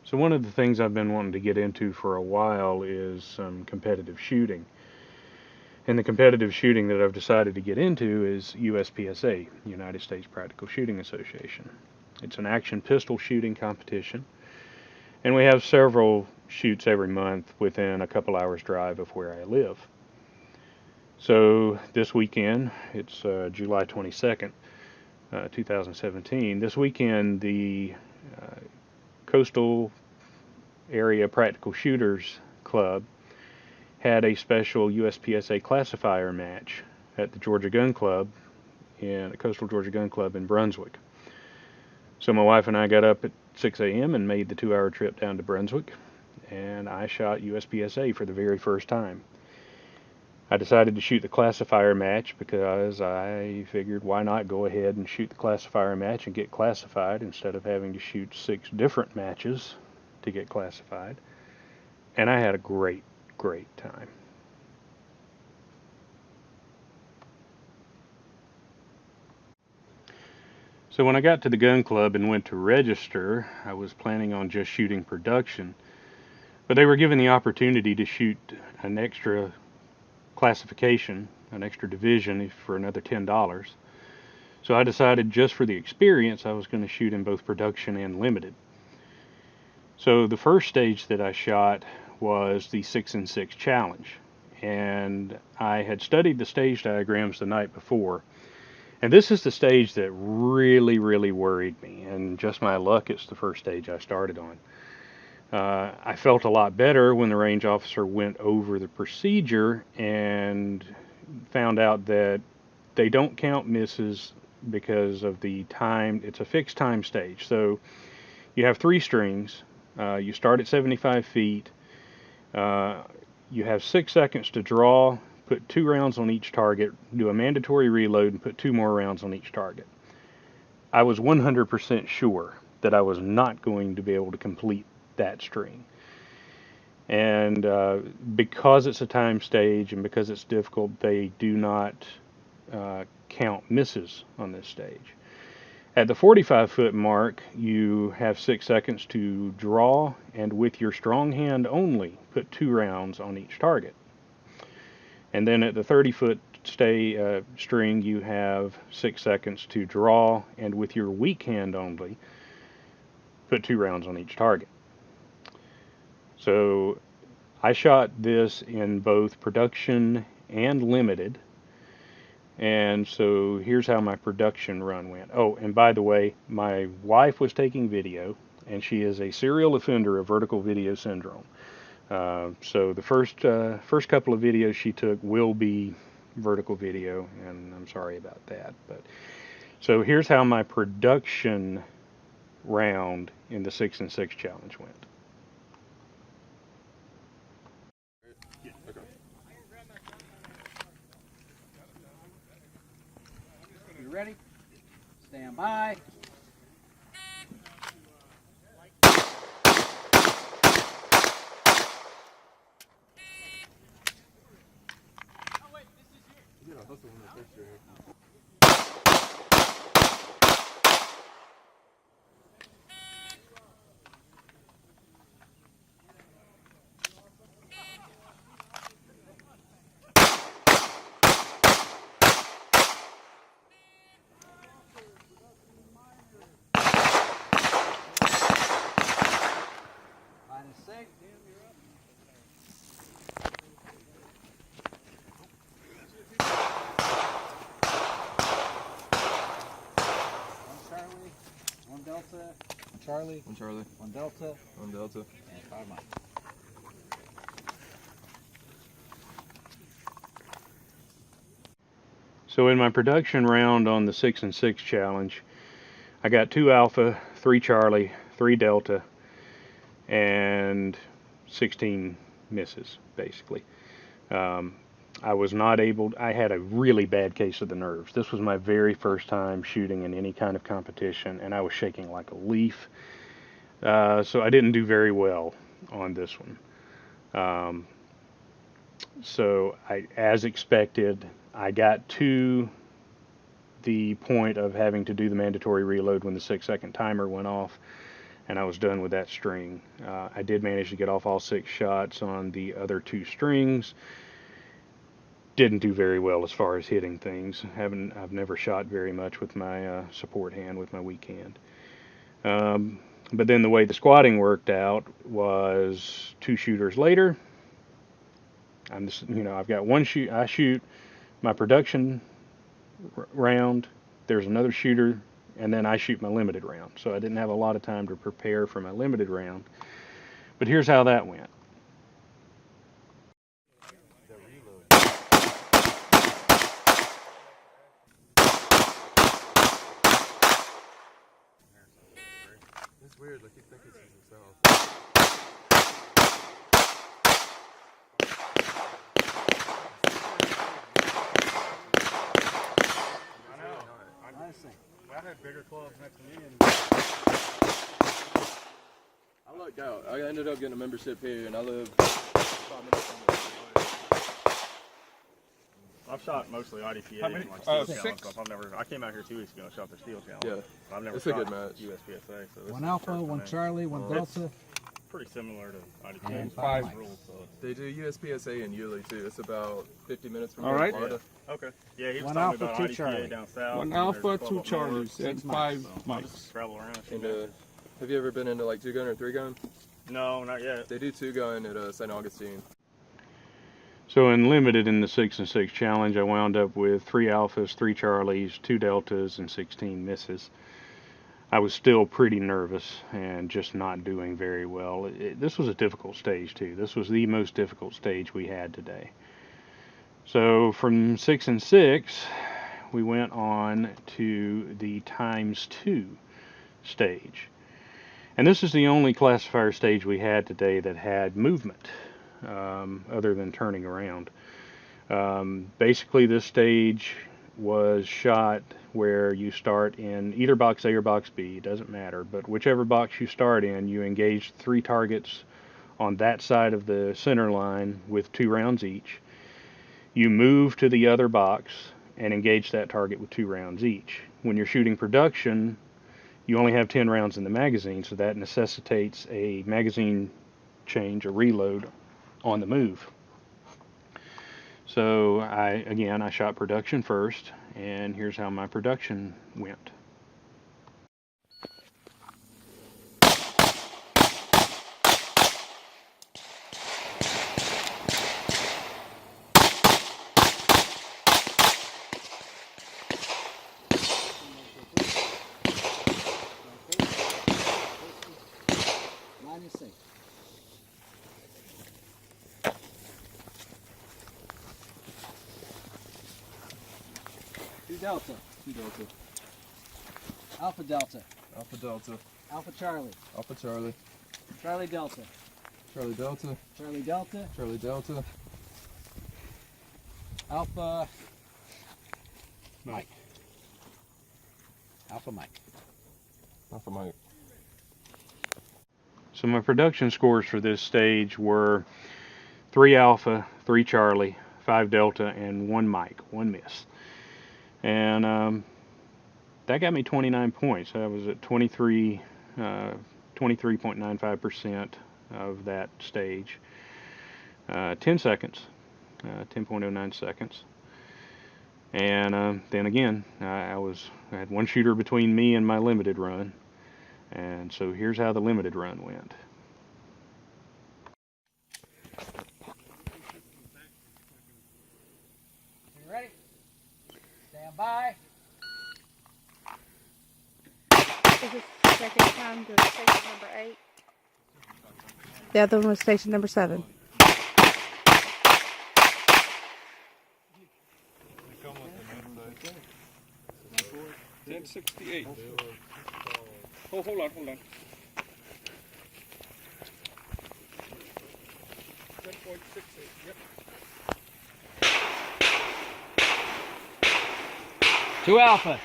So one of the things I've been wanting to get into for a while is some competitive shooting. And the competitive shooting that I've decided to get into is USPSA, United States Practical Shooting Association. It's an action pistol shooting competition, and we have several shoots every month within a couple hours drive of where I live. So this weekend, it's July 22nd, 2017. This weekend, the Coastal Area Practical Shooters Club had a special USPSA classifier match at the Georgia Gun Club, in the Coastal Georgia Gun Club in Brunswick. So my wife and I got up at 6 a.m. and made the 2-hour trip down to Brunswick, and I shot USPSA for the very first time. I decided to shoot the classifier match because I figured why not go ahead and shoot the classifier match and get classified instead of having to shoot 6 different matches to get classified. And I had a great time. So when I got to the gun club and went to register, I was planning on just shooting production, but they were given the opportunity to shoot an extra classification, an extra division for another $10. So I decided just for the experience I was going to shoot in both production and limited. So the first stage that I shot was the 6-in-6 challenge, and I had studied the stage diagrams the night before, and this is the stage that really worried me, and just my luck, it's the first stage I started on. I felt a lot better when the range officer went over the procedure and found out that they don't count misses because of the time. It's a fixed time stage. So you have 3 strings. You start at 75 feet. You have 6 seconds to draw, put 2 rounds on each target, do a mandatory reload, and put 2 more rounds on each target. I was 100% sure that I was not going to be able to complete that string. And because it's a time stage and because it's difficult, they do not count misses on this stage. At the 45-foot mark, you have 6 seconds to draw, and with your strong hand only, put 2 rounds on each target. And then at the 30-foot string, you have 6 seconds to draw, and with your weak hand only, put 2 rounds on each target. So I shot this in both production and limited. And so here's how my production run went. Oh, and by the way, my wife was taking video, and she is a serial offender of vertical video syndrome. So the first couple of videos she took will be vertical video, and I'm sorry about that. But so here's how my production round in the 6-in-6 challenge went. You ready? Stand by. -6. One Delta, Charlie, One Charlie, one Delta, one Delta, and 5 miles. So in my production round on the 6-in-6 challenge, I got 2 Alpha, 3 Charlie, 3 Delta, and 16 misses, basically. I was not able, I had a really bad case of the nerves. This was my very first time shooting in any kind of competition, and I was shaking like a leaf. So I didn't do very well on this one. So as expected, I got to the point of having to do the mandatory reload when the 6-second timer went off, and I was done with that string. I did manage to get off all 6 shots on the other 2 strings. Didn't do very well as far as hitting things. I've never shot very much with my support hand, with my weak hand. But then the way the squatting worked out was 2 shooters later. I've got one shoot. I shoot my production round. There's another shooter, and then I shoot my limited round. So I didn't have a lot of time to prepare for my limited round. But here's how that went. It's weird, like you think it's himself. I know. I had bigger clubs next to me, and I lucked out. I ended up getting a membership here, and I live 5 minutes from the I've shot mostly IDPA How many? and like steel challenge 6? stuff. I came out here 2 weeks ago and shot their steel challenge. Yeah. I've never It's a shot good match. USPSA. So this one is Alpha, the first one time. Charlie, one Delta. Pretty similar to IDPA. And 5 rules. So. They do USPSA in Yulee too. It's about 50 minutes from All right. Florida. Okay. Yeah, he was One talking Alpha, about 2 IDPA Charlie. down south. One and there's Alpha, a club 2 up north, Charlies, and 5 So I'll mics. just travel around. And have you ever been into like 2-gun or 3-gun? No, not yet. They do 2-gun at St. Augustine. So in limited, in the 6 and 6 challenge, I wound up with 3 alphas, 3 charlies, 2 deltas, and 16 misses. I was still pretty nervous and just not doing very well. This was a difficult stage too. This was the most difficult stage we had today. So from 6 and 6, we went on to the ×2 stage. And this is the only classifier stage we had today that had movement. Other than turning around. Basically, this stage was shot where you start in either box A or box B, it doesn't matter, but whichever box you start in, you engage 3 targets on that side of the center line with 2 rounds each. You move to the other box and engage that target with 2 rounds each. When you're shooting production, you only have 10 rounds in the magazine, so that necessitates a magazine change, a reload on the move. So I shot production first, and here's how my production went. -6. Two Delta. 2 Delta. Alpha Delta. Alpha Delta. Alpha Charlie. Alpha Charlie. Charlie Delta. Charlie Delta. Charlie Delta. Charlie Delta. Alpha Mike. Alpha Mike. Alpha Mike. So my production scores for this stage were 3 alpha, 3 Charlie, 5 delta, and 1 Mike, 1 miss. And that got me 29 points. I was at 23.95% of that stage. 10 seconds, 10.09 seconds. And then again, I had 1 shooter between me and my limited run. And so here's how the limited run went. You ready? Stand by. This is the second time to station number 8. The other one was station number 7. 1068. Oh, hold on. 10.68, yep. 2 Alpha.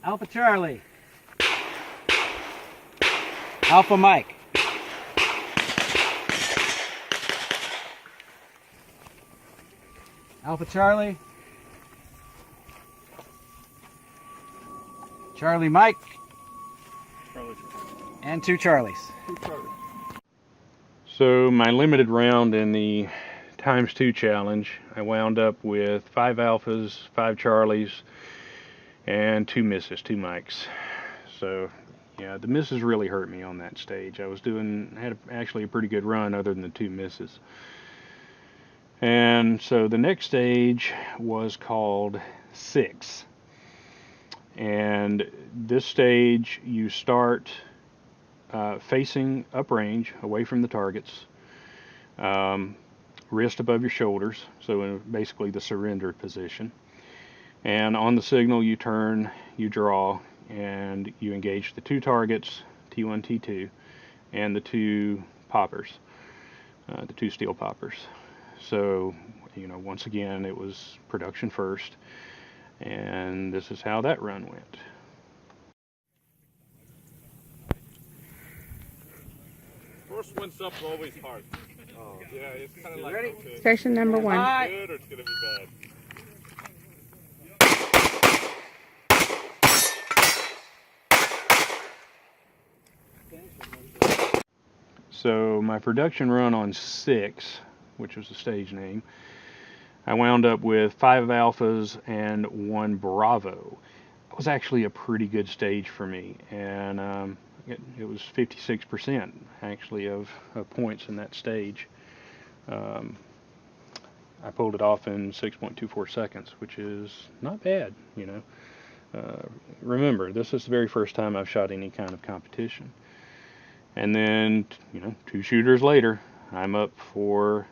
Alpha Charlie. Alpha Mike. Alpha Charlie. Charlie Mike. And 2 Charlies. So my limited round in the ×2 challenge, I wound up with 5 alphas, 5 Charlies, and 2 misses, 2 mics. So yeah, the misses really hurt me on that stage. I had actually a pretty good run other than the 2 misses. And so the next stage was called 6. And this stage you start facing uprange, away from the targets, wrist above your shoulders, so in basically the surrender position. And on the signal you turn, you draw, and you engage the 2 targets, T1, T2, and the 2 poppers, the 2 steel poppers. So, once again, it was production first, and this is how that run went. First one up's always hard. Oh, yeah, it's kind of like, ready? okay, Station number 1. Bye. good or it's going to be bad. So my production run on 6, which was the stage name, I wound up with 5 alphas and 1 Bravo. That was actually a pretty good stage for me, and it was 56% actually of points in that stage. I pulled it off in 6.24 seconds, which is not bad, Remember, this is the very first time I've shot any kind of competition. And then, 2 shooters later, I'm up for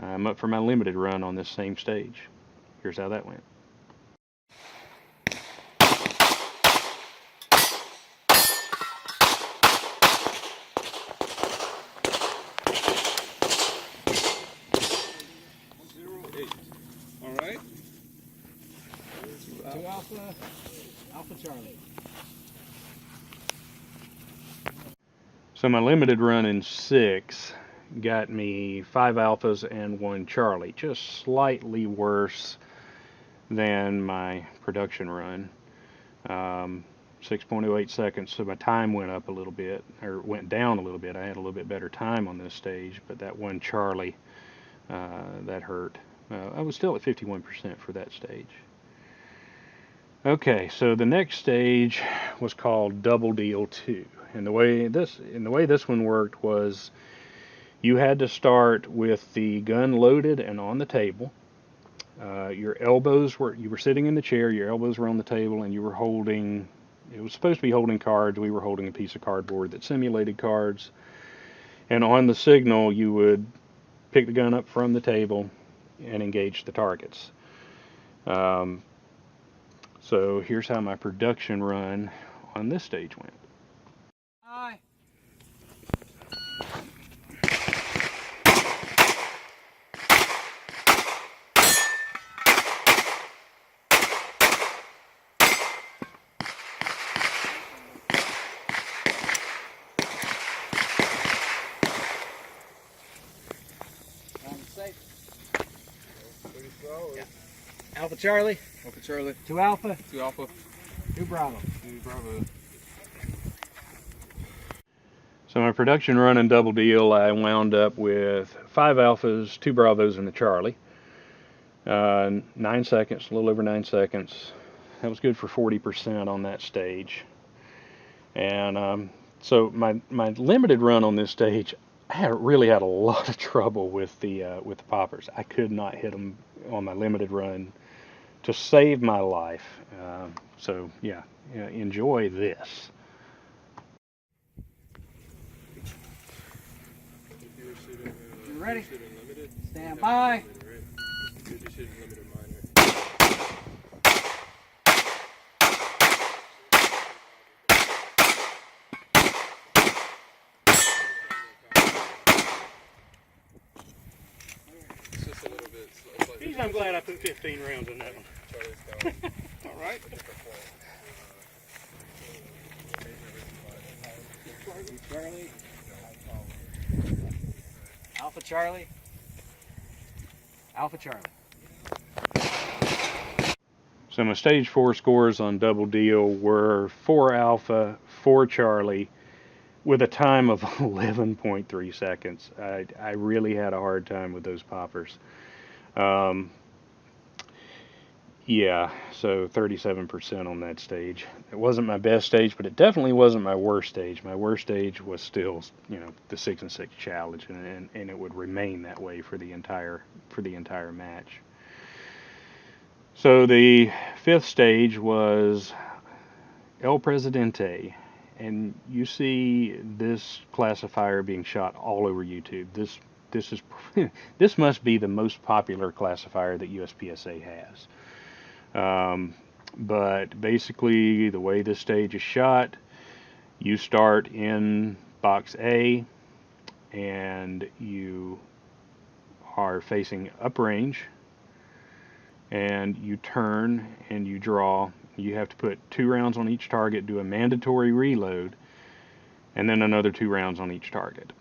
my limited run on this same stage. Here's how that went. All right. 2 Alpha, Alpha Charlie. So my limited run in 6 got me 5 alphas and 1 Charlie, just slightly worse than my production run. 6.08 seconds, so my time went up a little bit, or went down a little bit. I had a little bit better time on this stage, but that 1 Charlie, that hurt. I was still at 51% for that stage. Okay, so the next stage was called Double Deal 2. And the way this one worked was you had to start with the gun loaded and on the table. You were sitting in the chair, your elbows were on the table, and you were holding, it was supposed to be holding cards. We were holding a piece of cardboard that simulated cards. And on the signal, you would pick the gun up from the table and engage the targets. So here's how my production run on this stage went. Hi. Safe. Pretty slow. Yeah. Alpha Charlie. Alpha Charlie. 2 Alpha. 2 Alpha. 2 Bravo. 2 Bravo. So my production run in Double Deal, I wound up with 5 alphas, 2 Bravos, and a Charlie. 9 seconds, a little over 9 seconds. That was good for 40% on that stage. And so my limited run on this stage, I really had a lot of trouble with the poppers. I could not hit them on my limited run to save my life. So yeah, enjoy this. You ready? Stand by. I'm glad I put 15 rounds in that one. All right. Charlie. Alpha Charlie. Alpha Charlie. So my stage 4 scores on Double Deal were 4 alpha, 4 Charlie with a time of 11.3 seconds. I really had a hard time with those poppers. Yeah, so 37% on that stage. It wasn't my best stage, but it definitely wasn't my worst stage. My worst stage was still, you know, the 6 and 6 challenge, and it would remain that way for the entire match. So the 5th stage was El Presidente, and you see this classifier being shot all over YouTube. This is this must be the most popular classifier that USPSA has. But basically, the way this stage is shot, you start in box A, and you are facing uprange, and you turn and you draw. You have to put 2 rounds on each target, do a mandatory reload, and then another 2 rounds on each target.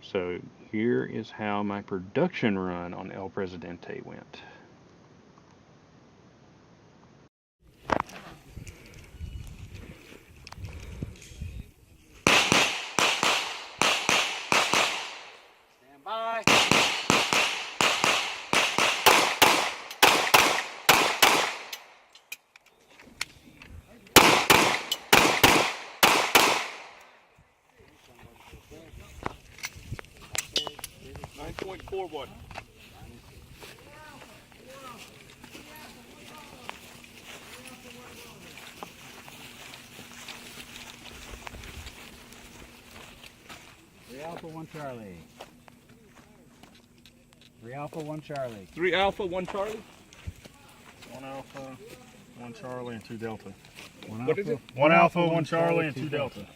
So here is how my production run on El Presidente went. Stand by. 9.41. Alpha 1 Charlie. 3 Alpha 1 Charlie. 3 Alpha, 1 Charlie. 1 Alpha, 1 Charlie, and 2 Delta. What is it? 1 Alpha, 1 Charlie, and 2 Delta.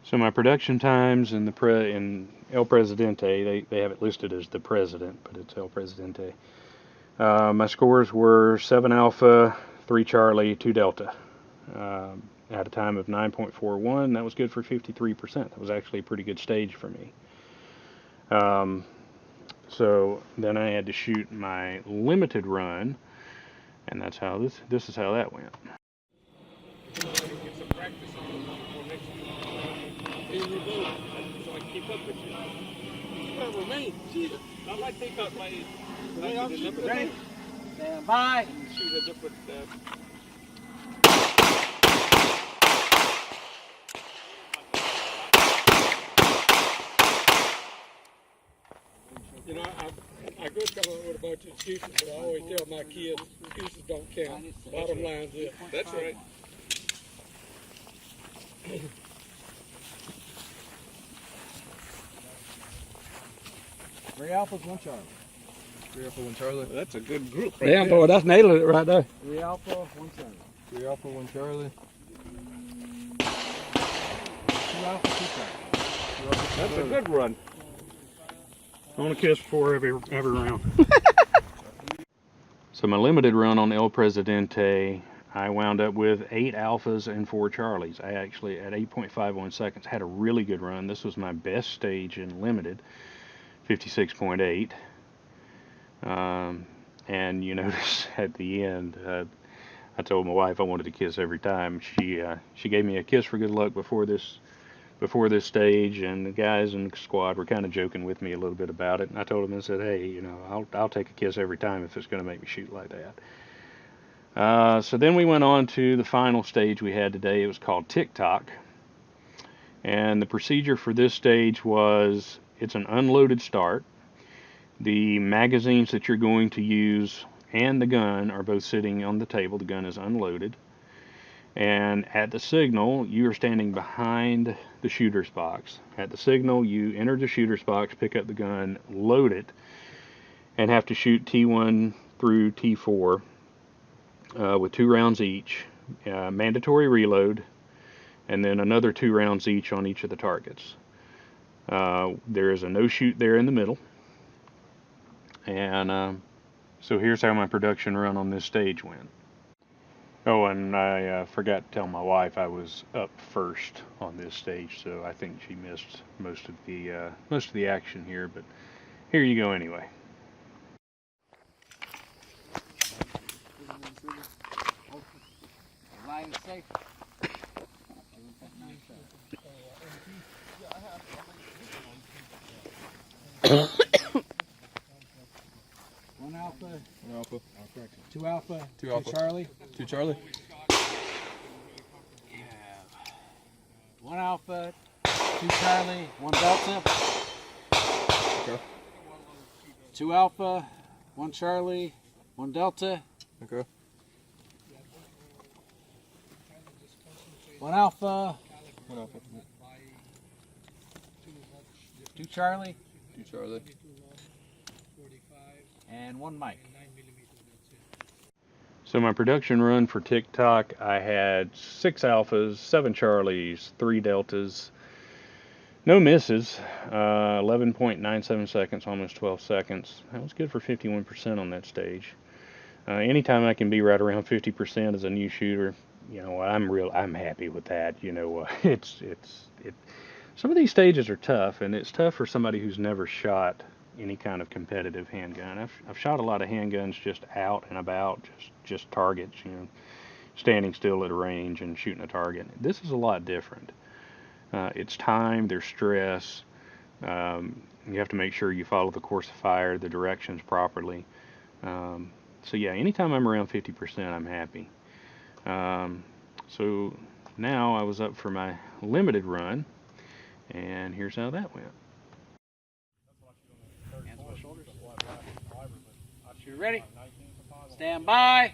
So my production times in in El Presidente, they have it listed as the President, but it's El Presidente. My scores were 7 Alpha, 3 Charlie, 2 Delta. At a time of 9.41, that was good for 53%. That was actually a pretty good stage for me. So then I had to shoot my limited run, and that's how this is how that went. Get some practice for next year. In reload, so I can keep up with you. Well, remain. Jesus. I like to take out my. Ready? Stand by. Shoot a different. You know, I go come up with a bunch of excuses, but I always tell my kids, excuses don't count. Bottom line's it. That's right. Three Alphas, 1 Charlie. 3 Alpha, 1 Charlie. That's a good group. Yeah, boy, that's nailing it right there. 3 Alpha, 1 Charlie. 3 Alpha, 1 Charlie. 2 Alpha, 2 Charlie. That's a good run. I want to kiss before every round. So my limited run on El Presidente, I wound up with 8 Alphas and 4 Charlies. I actually, at 8.51 seconds, had a really good run. This was my best stage in limited, 56.8. And you notice at the end, I told my wife I wanted to kiss every time. She gave me a kiss for good luck before this stage, and the guys in the squad were kind of joking with me a little bit about it. And I told them, I said, hey, you know, I'll take a kiss every time if it's going to make me shoot like that. So then we went on to the final stage we had today. It was called tock. And the procedure for this stage was, it's an unloaded start. The magazines that you're going to use and the gun are both sitting on the table. The gun is unloaded. And at the signal, you are standing behind the shooter's box. At the signal, you enter the shooter's box, pick up the gun, load it, and have to shoot T1 through T4 with 2 rounds each, mandatory reload, and then another 2 rounds each on each of the targets. There is a no shoot there in the middle. And so here's how my production run on this stage went. Oh, and I forgot to tell my wife I was up first on this stage, so I think she missed most of the action here. But here you go anyway. Line is safe. One alpha, One alpha. two alpha, Two alpha. Charlie. Two Charlie. One alpha, two Charlie, one delta. Okay. Two alpha, one Charlie, one delta. Okay. One alpha, One alpha. two Charlie, Two Charlie. and one Mike. So my production run for TikTok, I had 6 alphas, 7 Charlies, 3 deltas, no misses, 11.97 seconds, almost 12 seconds. That was good for 51% on that stage. Anytime I can be right around 50% as a new shooter, you know, I'm happy with that. You know, some of these stages are tough, and it's tough for somebody who's never shot any kind of competitive handgun. I've shot a lot of handguns just out and about, just targets, you know, standing still at a range and shooting a target. This is a lot different. It's time, there's stress. You have to make sure you follow the course of fire, the directions properly. So yeah, anytime I'm around 50%, I'm happy. So now I was up for my limited run, and here's how that went. Hands on my shoulders. You ready? Stand by.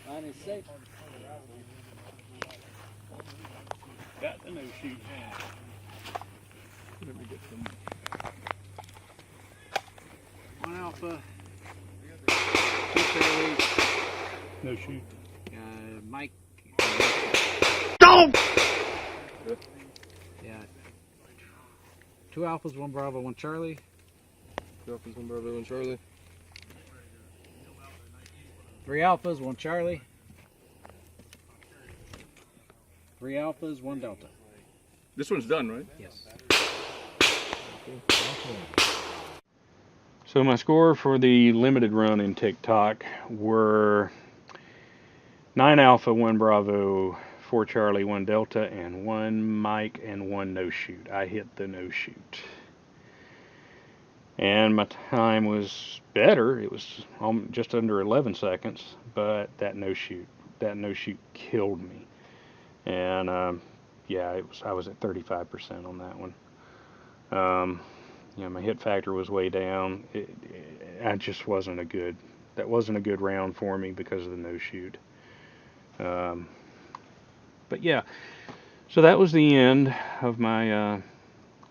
Mine is safe. Got the no shoot. Let me get some. One alpha, two Charlies, No shoot. Mike. Don't! Yeah. Two alphas, one Bravo, one Charlie. Two alphas, one Bravo, one Charlie. Three alphas, one Charlie. Three alphas, one Delta. This one's done, right? Yes. So my score for the limited run in TikTok were 9 Alpha, 1 Bravo, 4 Charlie, 1 Delta, and 1 Mike, and 1 no shoot. I hit the no shoot. And my time was better. It was just under 11 seconds, but that no shoot killed me. And yeah, I was at 35% on that one. You know, my hit factor was way down. I just wasn't a good round for me because of the no shoot. But yeah, so that was the end of my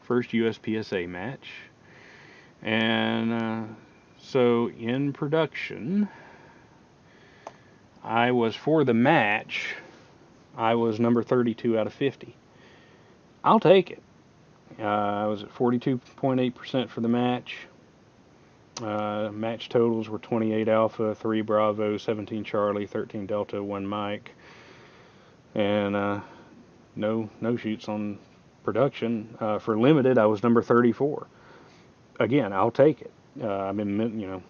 first USPSA match. And so in production, I was, for the match, I was number 32 out of 50. I'll take it. I was at 42.8% for the match. Match totals were 28 Alpha, 3 Bravo, 17 Charlie, 13 Delta, 1 Mike. And no shoots on production. For limited, I was number 34. Again, I'll take it. I'm in, you know,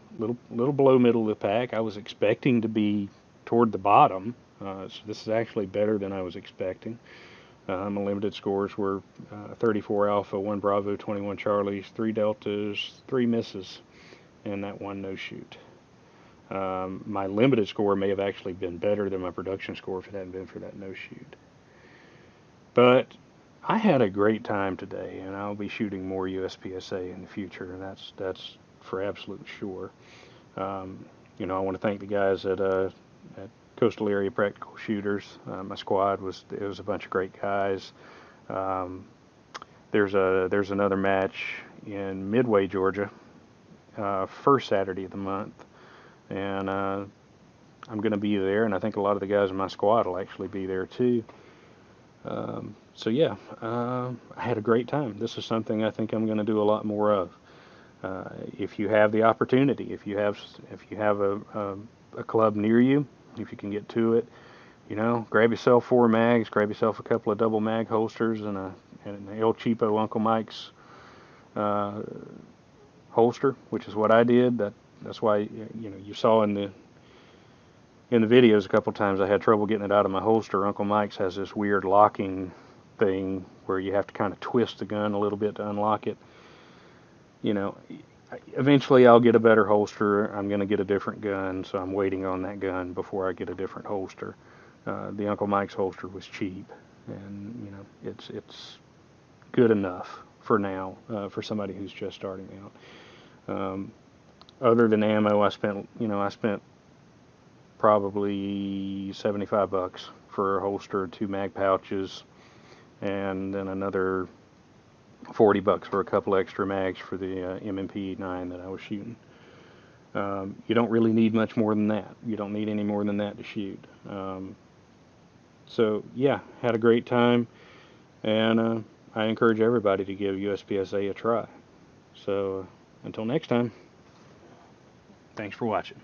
little below middle of the pack. I was expecting to be toward the bottom. So this is actually better than I was expecting. My limited scores were 34 Alpha, 1 Bravo, 21 Charlies, 3 Deltas, 3 misses, and that 1 no shoot. My limited score may have actually been better than my production score if it hadn't been for that no shoot. But I had a great time today, and I'll be shooting more USPSA in the future, and that's for absolute sure. You know, I want to thank the guys at Coastal Area Practical Shooters. My squad was a bunch of great guys. There's another match in Midway, Georgia, first Saturday of the month, and I'm going to be there, and I think a lot of the guys in my squad will actually be there too. So yeah, I had a great time. This is something I think I'm going to do a lot more of. If you have the opportunity, if you have a club near you, if you can get to it, you know, grab yourself 4 mags, grab yourself a couple of double mag holsters and an El Cheapo Uncle Mike's holster, which is what I did. That's why, you know, you saw in the videos a couple times I had trouble getting it out of my holster. Uncle Mike's has this weird locking thing where you have to kind of twist the gun a little bit to unlock it. You know, eventually I'll get a better holster. I'm going to get a different gun, so I'm waiting on that gun before I get a different holster. The Uncle Mike's holster was cheap, and you know, it's good enough for now, for somebody who's just starting out. Other than ammo, I spent probably $75 for a holster, 2 mag pouches, and then another $40 for a couple extra mags for the M&P 9 that I was shooting. You don't really need much more than that. You don't need any more than that to shoot. So yeah, had a great time, and I encourage everybody to give USPSA a try. So until next time, thanks for watching.